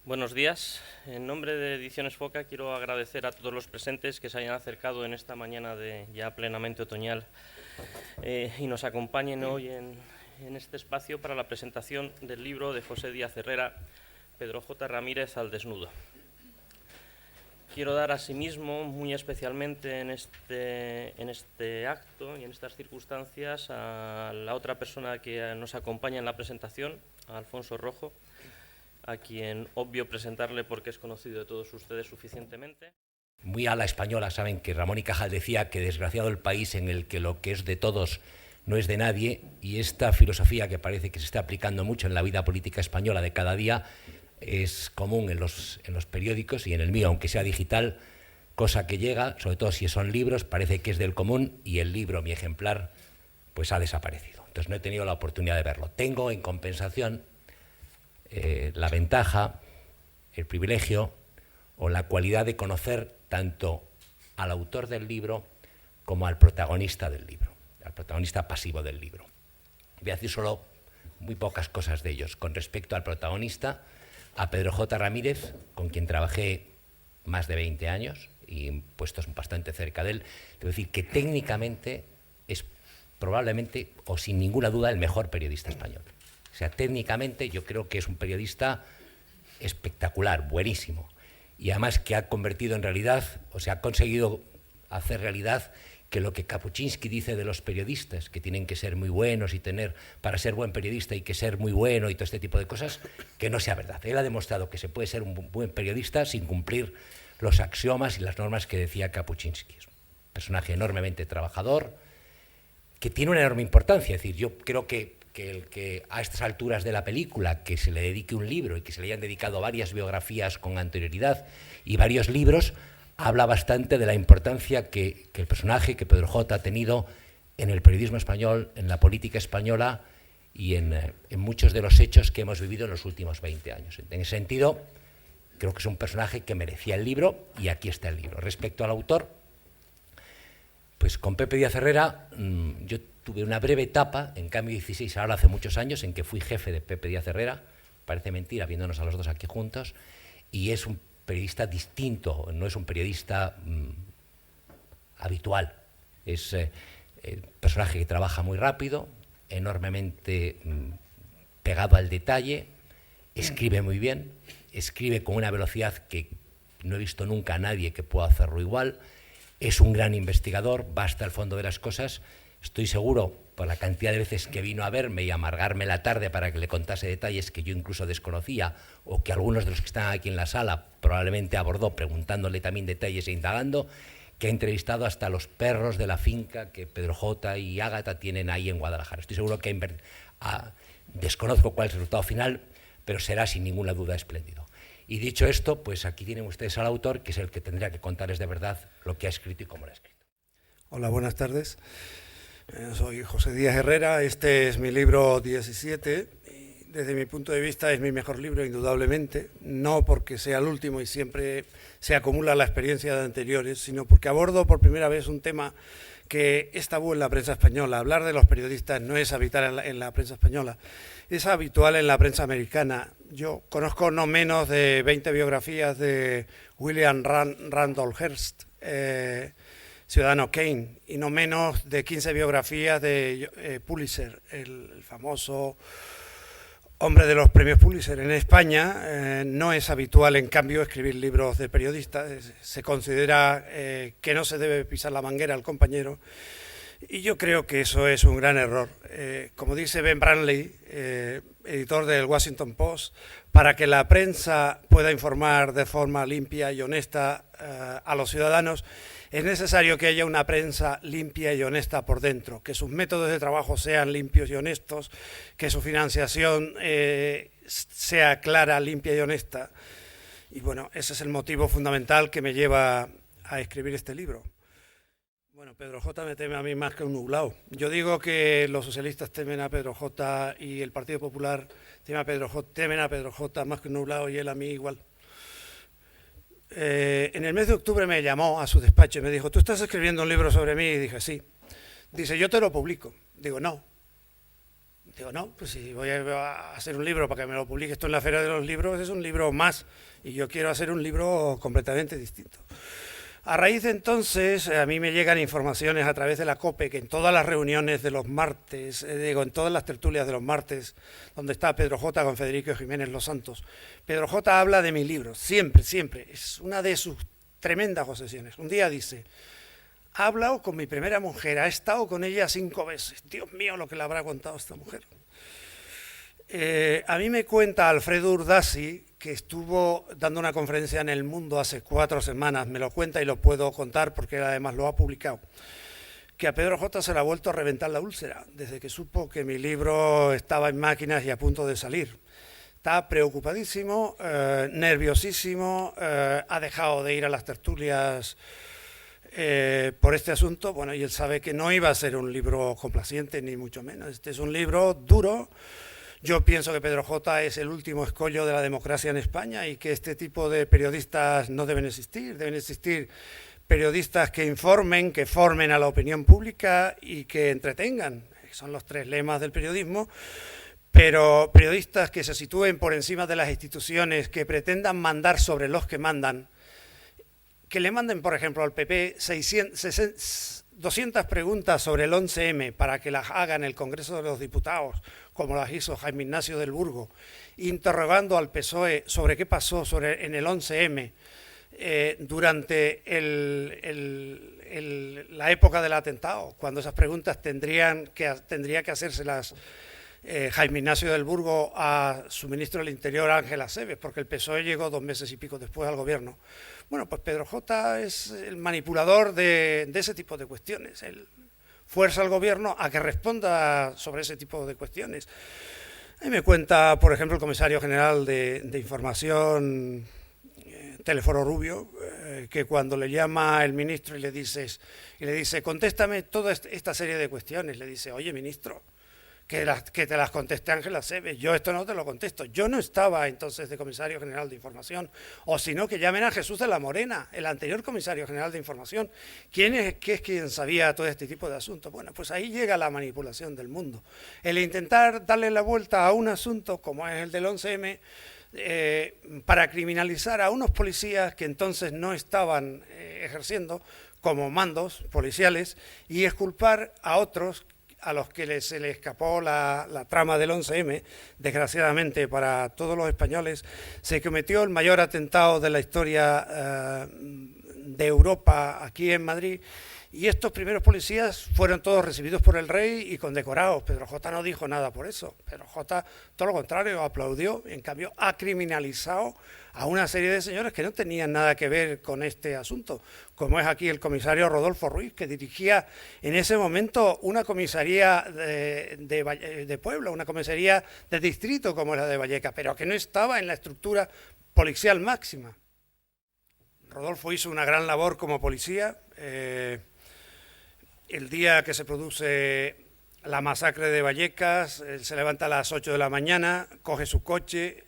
Buenos días. En nombre de Ediciones Foca quiero agradecer a todos los presentes que se hayan acercado en esta mañana de ya plenamente otoñal y nos acompañen hoy en este espacio para la presentación del libro de José Díaz Herrera, Pedro J. Ramírez al desnudo. Quiero dar asimismo, muy especialmente en este acto y en estas circunstancias, a la otra persona que nos acompaña en la presentación, a Alfonso Rojo, a quien obvio presentarle porque es conocido de todos ustedes suficientemente. Muy a la española, saben que Ramón y Cajal decía que desgraciado el país en el que lo que es de todos no es de nadie, y esta filosofía que parece que se está aplicando mucho en la vida política española de cada día es común en los periódicos y en el mío, aunque sea digital, cosa que llega, sobre todo si son libros, parece que es del común, y el libro, mi ejemplar, pues ha desaparecido. Entonces no he tenido la oportunidad de verlo. Tengo, en compensación, la ventaja, el privilegio o la cualidad de conocer tanto al autor del libro como al protagonista del libro, al protagonista pasivo del libro. Voy a decir solo muy pocas cosas de ellos. Con respecto al protagonista, a Pedro J. Ramírez, con quien trabajé más de 20 años y en puestos bastante cerca de él, debo decir que técnicamente es probablemente, o sin ninguna duda, el mejor periodista español. O sea, técnicamente yo creo que es un periodista espectacular, buenísimo. Y además que ha convertido en realidad, o sea, ha conseguido hacer realidad que lo que Kapuscinski dice de los periodistas, que tienen que ser muy buenos y tener, para ser buen periodista hay que ser muy bueno y todo este tipo de cosas, que no sea verdad. Él ha demostrado que se puede ser un buen periodista sin cumplir los axiomas y las normas que decía Kapuscinski. Es un personaje enormemente trabajador, que tiene una enorme importancia. Es decir, yo creo que el que a estas alturas de la película, que se le dedique un libro y que se le hayan dedicado varias biografías con anterioridad y varios libros, habla bastante de la importancia que el personaje, que Pedro J. ha tenido en el periodismo español, en la política española y en muchos de los hechos que hemos vivido en los últimos 20 años. En ese sentido, creo que es un personaje que merecía el libro y aquí está el libro. Respecto al autor, pues con Pepe Díaz Herrera yo tuve una breve etapa, en Cambio 16, ahora hace muchos años, en que fui jefe de Pepe Díaz Herrera, parece mentira, viéndonos a los dos aquí juntos, y es un periodista distinto, no es un periodista habitual, es un personaje que trabaja muy rápido, enormemente pegado al detalle, escribe muy bien, escribe con una velocidad que no he visto nunca a nadie que pueda hacerlo igual, es un gran investigador, va hasta el fondo de las cosas. Estoy seguro, por la cantidad de veces que vino a verme y a amargarme la tarde para que le contase detalles que yo incluso desconocía, o que algunos de los que están aquí en la sala probablemente abordó preguntándole también detalles e indagando, que ha entrevistado hasta los perros de la finca que Pedro J. y Ágata tienen ahí en Guadalajara. Estoy seguro que desconozco cuál es el resultado final, pero será sin ninguna duda espléndido. Y dicho esto, pues aquí tienen ustedes al autor, que es el que tendría que contarles de verdad lo que ha escrito y cómo lo ha escrito. Hola, buenas tardes. Soy José Díaz Herrera, este es mi libro 17, y desde mi punto de vista es mi mejor libro, indudablemente, no porque sea el último y siempre se acumula la experiencia de anteriores, sino porque abordo por primera vez un tema que es tabú en la prensa española. Hablar de los periodistas no es habitual en la prensa española, es habitual en la prensa americana. Yo conozco no menos de 20 biografías de William Randolph Hearst, Ciudadano Kane, y no menos de 15 biografías de Pulitzer, el famoso hombre de los premios Pulitzer. En España no es habitual, en cambio, escribir libros de periodistas. Se considera que no se debe pisar la manguera al compañero, y yo creo que eso es un gran error. Como dice Ben Brantley, editor del Washington Post, para que la prensa pueda informar de forma limpia y honesta a los ciudadanos, es necesario que haya una prensa limpia y honesta por dentro, que sus métodos de trabajo sean limpios y honestos, que su financiación sea clara, limpia y honesta. Y bueno, ese es el motivo fundamental que me lleva a escribir este libro. Bueno, Pedro J. me teme a mí más que un nublado. Yo digo que los socialistas temen a Pedro J. y el Partido Popular temen a Pedro J. más que un nublado, y él a mí igual. En el mes de octubre me llamó a su despacho y me dijo: ¿tú estás escribiendo un libro sobre mí? Y dije: sí. Dice: yo te lo publico. Digo: no. Digo, no, pues si voy a hacer un libro para que me lo publique esto en la Feria de los Libros, es un libro más, y yo quiero hacer un libro completamente distinto. A raíz de entonces, a mí me llegan informaciones a través de la COPE, que en todas las reuniones de los martes, en todas las tertulias de los martes, donde está Pedro J. con Federico Jiménez Los Santos, Pedro J. habla de mi libro, siempre, siempre, es una de sus tremendas obsesiones. Un día dice, ha hablado con mi primera mujer, ha estado con ella 5 veces, Dios mío lo que le habrá contado esta mujer. A mí me cuenta Alfredo Urdasi, que estuvo dando una conferencia en El Mundo hace 4 semanas, me lo cuenta y lo puedo contar porque además lo ha publicado, que a Pedro J. se le ha vuelto a reventar la úlcera desde que supo que mi libro estaba en máquinas y a punto de salir. Está preocupadísimo, nerviosísimo, ha dejado de ir a las tertulias por este asunto, bueno, y él sabe que no iba a ser un libro complaciente ni mucho menos, este es un libro duro. Yo pienso que Pedro J. es el último escollo de la democracia en España y que este tipo de periodistas no deben existir periodistas que informen, que formen a la opinión pública y que entretengan, son los 3 lemas del periodismo, pero periodistas que se sitúen por encima de las instituciones, que pretendan mandar sobre los que mandan, que le manden, por ejemplo, al PP 200 preguntas sobre el 11M para que las haga en el Congreso de los Diputados, como las hizo Jaime Ignacio del Burgo, interrogando al PSOE sobre qué pasó en el 11M durante la época del atentado, cuando esas preguntas tendría que hacérselas Jaime Ignacio del Burgo a su ministro del Interior, Ángel Acebes, porque el PSOE llegó 2 meses y pico después al gobierno. Bueno, pues Pedro J. es el manipulador de ese tipo de cuestiones. Él fuerza al gobierno a que responda sobre ese tipo de cuestiones. Ahí me cuenta, por ejemplo, el comisario general de Información, Teleforo Rubio, que cuando le llama el ministro y le dice, contéstame toda esta serie de cuestiones, le dice, oye, ministro, que te las conteste Ángel Acebes, yo esto no te lo contesto. Yo no estaba entonces de comisario general de Información, o sino que llamen a Jesús de la Morena, el anterior comisario general de Información. ¿Qué es quien sabía todo este tipo de asuntos? Bueno, pues ahí llega la manipulación del mundo. El intentar darle la vuelta a un asunto como es el del 11M, para criminalizar a unos policías que entonces no estaban ejerciendo como mandos policiales y exculpar a otros a los que se le escapó la trama del 11M, desgraciadamente para todos los españoles, se cometió el mayor atentado de la historia de Europa aquí en Madrid, y estos primeros policías fueron todos recibidos por el rey y condecorados. Pedro J. no dijo nada por eso, Pedro J. todo lo contrario, aplaudió, en cambio ha criminalizado a una serie de señores que no tenían nada que ver con este asunto, como es aquí el comisario Rodolfo Ruiz, que dirigía en ese momento una comisaría de Puebla, una comisaría de distrito como la de Vallecas, pero que no estaba en la estructura policial máxima. Rodolfo hizo una gran labor como policía. El día que se produce la masacre de Vallecas, él se levanta a las 8 de la mañana, coge su coche,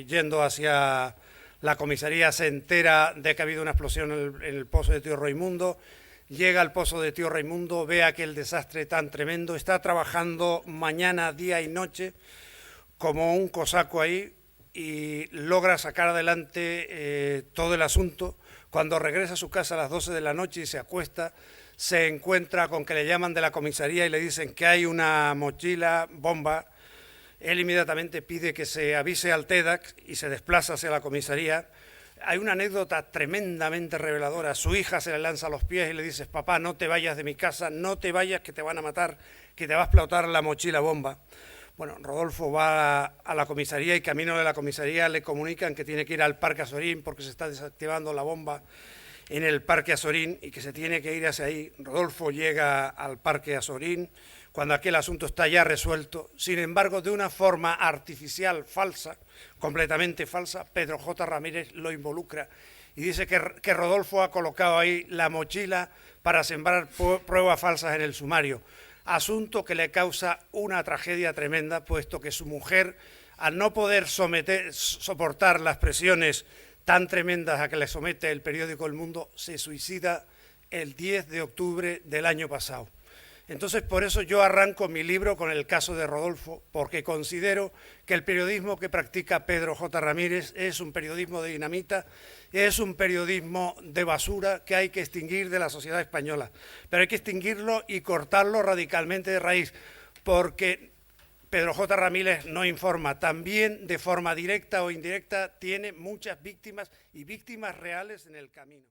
yendo hacia la comisaría, se entera de que ha habido una explosión en el pozo de Tío Raimundo, llega al pozo de Tío Raimundo, ve aquel desastre tan tremendo, está trabajando mañana, día y noche como un cosaco ahí y logra sacar adelante todo el asunto. Cuando regresa a su casa a las 12 de la noche y se acuesta, se encuentra con que le llaman de la comisaría y le dicen que hay una mochila bomba. Él inmediatamente pide que se avise al TEDx y se desplaza hacia la comisaría. Hay una anécdota tremendamente reveladora. Su hija se le lanza a los pies y le dice, papá, no te vayas de mi casa, no te vayas que te van a matar, que te va a explotar la mochila bomba. Bueno, Rodolfo va a la comisaría y camino de la comisaría le comunican que tiene que ir al Parque Azorín porque se está desactivando la bomba en el Parque Azorín y que se tiene que ir hacia ahí. Rodolfo llega al Parque Azorín cuando aquel asunto está ya resuelto. Sin embargo, de una forma artificial, falsa, completamente falsa, Pedro J. Ramírez lo involucra y dice que Rodolfo ha colocado ahí la mochila para sembrar pruebas falsas en el sumario. Asunto que le causa una tragedia tremenda, puesto que su mujer, al no poder soportar las presiones tan tremendas a que le somete el periódico El Mundo, se suicida el 10 de octubre del año pasado. Entonces, por eso yo arranco mi libro con el caso de Rodolfo, porque considero que el periodismo que practica Pedro J. Ramírez es un periodismo de dinamita, es un periodismo de basura que hay que extinguir de la sociedad española. Pero hay que extinguirlo y cortarlo radicalmente de raíz, porque Pedro J. Ramírez no informa, también de forma directa o indirecta tiene muchas víctimas y víctimas reales en el camino.